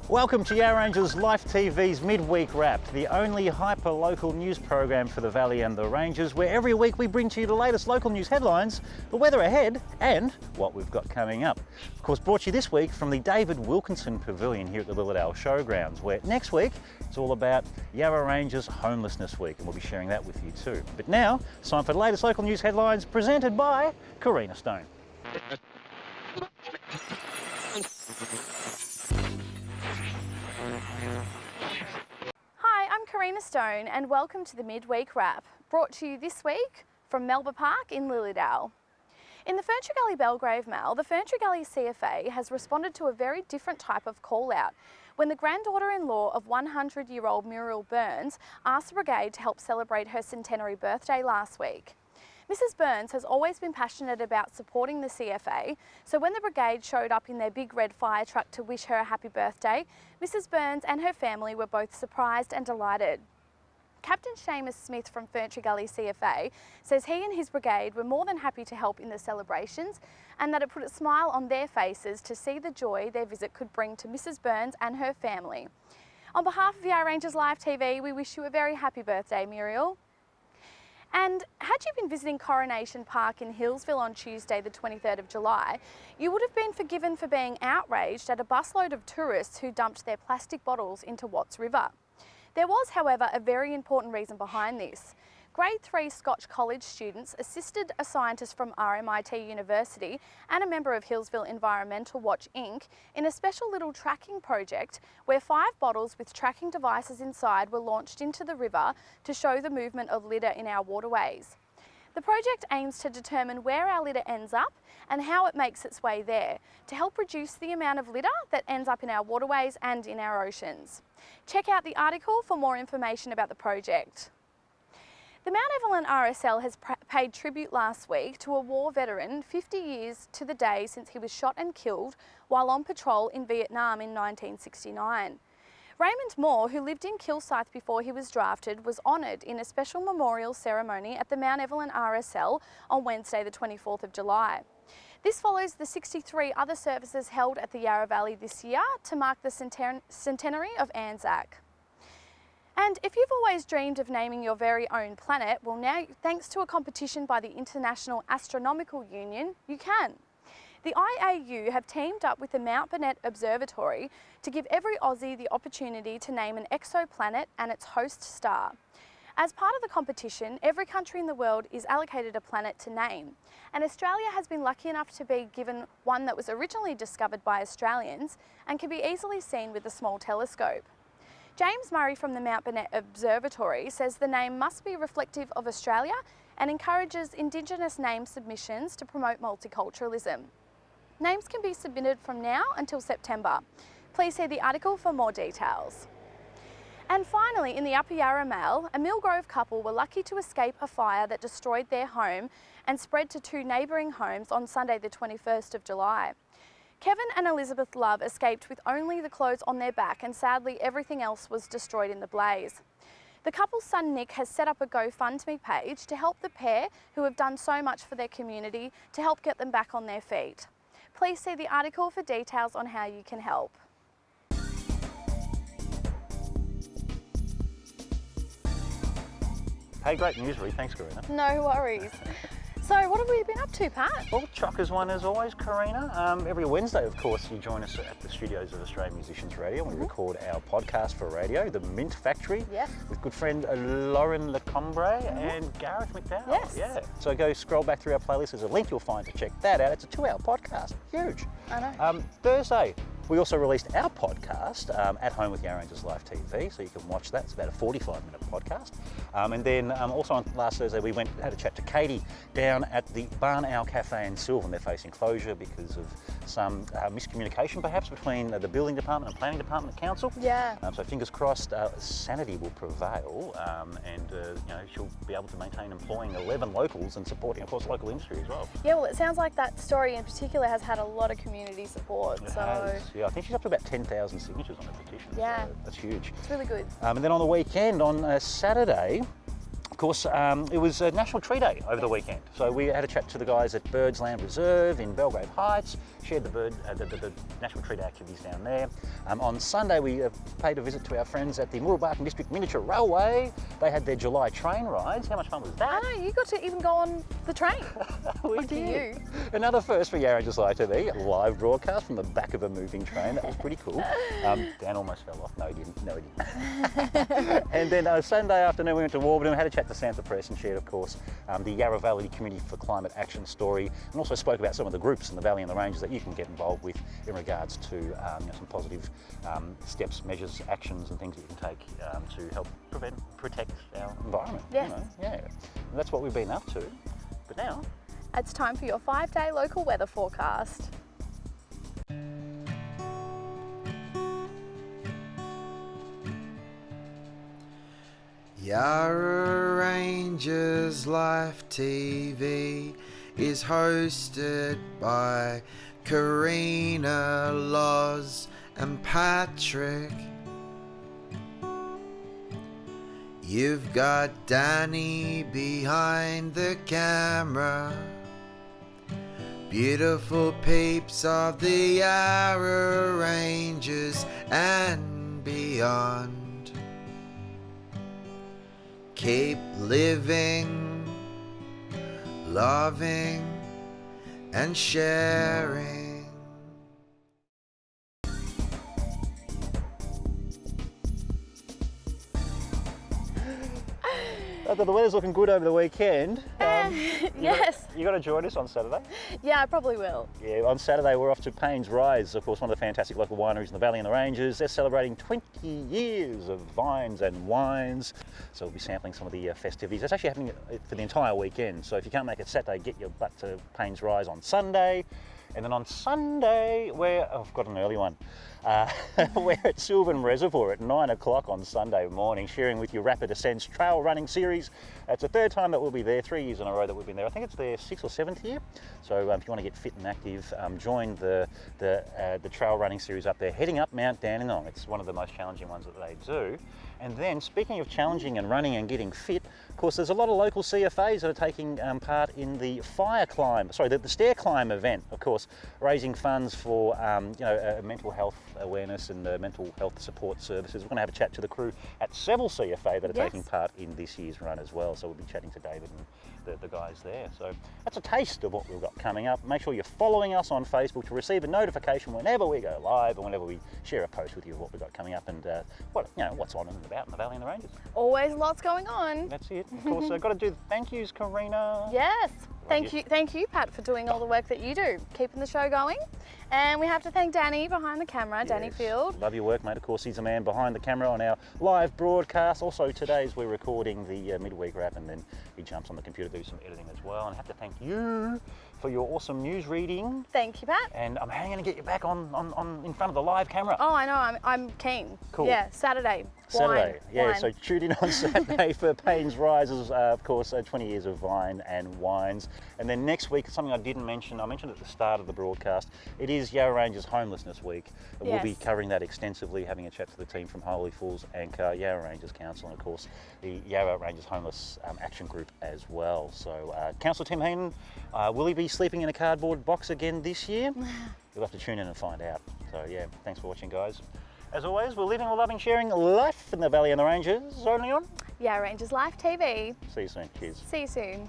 Welcome to Yarra Ranges Life TV's Midweek Wrap, the only hyper-local news program for the Valley and the Ranges, where every week we bring to you the latest local news headlines, the weather ahead, and what we've got coming up. Of course, brought to you this week from the David Wilkinson Pavilion here at the Lilydale Showgrounds, where next week it's all about Yarra Ranges Homelessness Week, and we'll be sharing that with you too. But now, it's time for the latest local news headlines presented by Karina Stone. Hi, I'm Karina Stone and welcome to the Midweek Wrap, brought to you this week from Melba Park in Lilydale. In the Ferntree Gully Belgrave Mail, the Ferntree Gully CFA has responded to a very different type of call-out when the granddaughter-in-law of 100-year-old Muriel Burns asked the brigade to help celebrate her centenary birthday last week. Mrs Burns has always been passionate about supporting the CFA, so when the brigade showed up in their big red fire truck to wish her a happy birthday, Mrs Burns and her family were both surprised and delighted. Captain Seamus Smith from Ferntree Gully CFA says he and his brigade were more than happy to help in the celebrations and that it put a smile on their faces to see the joy their visit could bring to Mrs Burns and her family. On behalf of Yarra Ranges Life TV, we wish you a very happy birthday, Muriel. And had you been visiting Coronation Park in Healesville on Tuesday the 23rd of July, you would have been forgiven for being outraged at a busload of tourists who dumped their plastic bottles into Watts River. There was, however, a very important reason behind this. Grade 3 Scotch College students assisted a scientist from RMIT University and a member of Healesville Environment Watch Inc in a special little tracking project where 5 bottles with tracking devices inside were launched into the river to show the movement of litter in our waterways. The project aims to determine where our litter ends up and how it makes its way there to help reduce the amount of litter that ends up in our waterways and in our oceans. Check out the article for more information about the project. The Mount Evelyn RSL has paid tribute last week to a war veteran 50 years to the day since he was shot and killed while on patrol in Vietnam in 1969. Raymond Moore, who lived in Kilsyth before he was drafted, was honoured in a special memorial ceremony at the Mount Evelyn RSL on Wednesday the 24th of July. This follows the 63 other services held at the Yarra Valley this year to mark the centenary of Anzac. And if you've always dreamed of naming your very own planet, well now, thanks to a competition by the International Astronomical Union, you can. The IAU have teamed up with the Mount Burnett Observatory to give every Aussie the opportunity to name an exoplanet and its host star. As part of the competition, every country in the world is allocated a planet to name, and Australia has been lucky enough to be given one that was originally discovered by Australians and can be easily seen with a small telescope. James Murray from the Mount Burnett Observatory says the name must be reflective of Australia and encourages Indigenous name submissions to promote multiculturalism. Names can be submitted from now until September. Please see the article for more details. And finally, in the Upper Yarra Mail, a Millgrove couple were lucky to escape a fire that destroyed their home and spread to 2 neighbouring homes on Sunday the 21st of July. Kevin and Elizabeth Love escaped with only the clothes on their back, and sadly everything else was destroyed in the blaze. The couple's son Nick has set up a GoFundMe page to help the pair, who have done so much for their community, to help get them back on their feet. Please see the article for details on how you can help. Hey, great news, Ree. Thanks, Karina. No worries. So what have we been up to, Pat? Well, chockers one as always, Karina. Every Wednesday, of course, you join us at the studios of Australian Musicians Radio. We record our podcast for radio, The Mint Factory, with good friend Lauren Lecombre and Gareth McDowell. Yes. Yeah. So go scroll back through our playlist. There's a link you'll find to check that out. It's a 2-hour podcast. Huge. I know. Thursday, we also released our podcast, At Home with Yarra Ranges Life TV, so you can watch that. It's about a 45-minute podcast. And then also on last Thursday, we had a chat to Katie down at the Barn Owl Cafe in Sylvan. They're facing closure because of some miscommunication perhaps between the building department and planning department and council. Yeah. So fingers crossed sanity will prevail and you know, she'll be able to maintain employing 11 locals and supporting, of course, local industry as well. Yeah, well, it sounds like that story in particular has had a lot of community support. It has. Yeah, I think she's up to about 10,000 signatures on the petition. Yeah. So that's huge. It's really good. And then on the weekend, on Saturday, course, it was National Tree Day over the weekend. So we had a chat to the guys at Birds Land Reserve in Belgrave Heights, shared the National Tree Day activities down there. On Sunday, we paid a visit to our friends at the Mooroolbarton District Miniature Railway. They had their July train rides. How much fun was that? I know, you got to even go on the train. We Lucky did. you. Another first for Yarra Ranges Life TV, a live broadcast from the back of a moving train. That was pretty cool. Dan almost fell off. No, he didn't. No, he didn't. And then Sunday afternoon, we went to Warburton, had a chat to Santa Press and shared, of course, the Yarra Valley Community for Climate Action story, and also spoke about some of the groups in the valley and the ranges that you can get involved with in regards to some positive steps, measures, actions and things that you can take to help protect our environment. Yes. You know? Yeah, and that's what we've been up to. But now, It's time for your 5-day local weather forecast. Yarra Ranges Life TV is hosted by Karina, Loz and Patrick. You've got Danny behind the camera. Beautiful peeps of the Yarra Ranges and beyond. Keep living, loving and sharing. the weather's looking good over the weekend. Yes. You got to join us on Saturday? Yeah, I probably will. Yeah, on Saturday we're off to Payne's Rise, of course one of the fantastic local wineries in the Valley and the Ranges. They're celebrating 20 years of vines and wines, so we'll be sampling some of the festivities. It's actually happening for the entire weekend, so if you can't make it Saturday, get your butt to Payne's Rise on Sunday. And then on Sunday, I've got an early one. We're at Sylvan Reservoir at 9 o'clock on Sunday morning, sharing with you Rapid Ascents trail running series. It's the third time that we'll be there, 3 years in a row that we've been there. I think it's their 6th or 7th year. So if you want to get fit and active, join the trail running series up there, heading up Mount Dandenong. It's one of the most challenging ones that they do. And then, speaking of challenging and running and getting fit, of course, there's a lot of local CFAs that are taking part in the the stair climb event, of course, raising funds for mental health awareness and mental health support services. We're going to have a chat to the crew at Seville CFA that are taking part in this year's run as well. So we'll be chatting to David and the guys there. So that's a taste of what we've got coming up. Make sure you're following us on Facebook to receive a notification whenever we go live and whenever we share a post with you of what we've got coming up and what's on and about in the Valley and the Ranges. Always lots going on. That's it. Of course, I've got to do the thank yous, Karina. Yes. Thank you, Pat, for doing all the work that you do, keeping the show going. And we have to thank Danny behind the camera, Danny Yes. Field. Love your work, mate. Of course, he's the man behind the camera on our live broadcast. Also, today as we're recording the midweek wrap, and then he jumps on the computer to do some editing as well. And I have to thank you for your awesome news reading. Thank you, Pat. And I'm hanging to get you back on in front of the live camera. Oh, I know. I'm keen. Cool. Yeah, Saturday. Saturday, Wine. So tune in on Saturday for Payne's Rises, of course, 20 years of vine and wines. And then next week, something I didn't mention, I mentioned at the start of the broadcast, it is Yarra Ranges Homelessness Week. And We'll be covering that extensively, having a chat to the team from Holy Fools and Yarra Ranges Council, and of course, the Yarra Ranges Homeless Action Group as well. So, Councillor Tim Heenan, will he be sleeping in a cardboard box again this year? You'll have to tune in and find out. So yeah, thanks for watching, guys. As always, we're living, we're loving, sharing life in the Valley and the Ranges, only on Yarra Ranges Life TV. See you soon. Cheers. See you soon.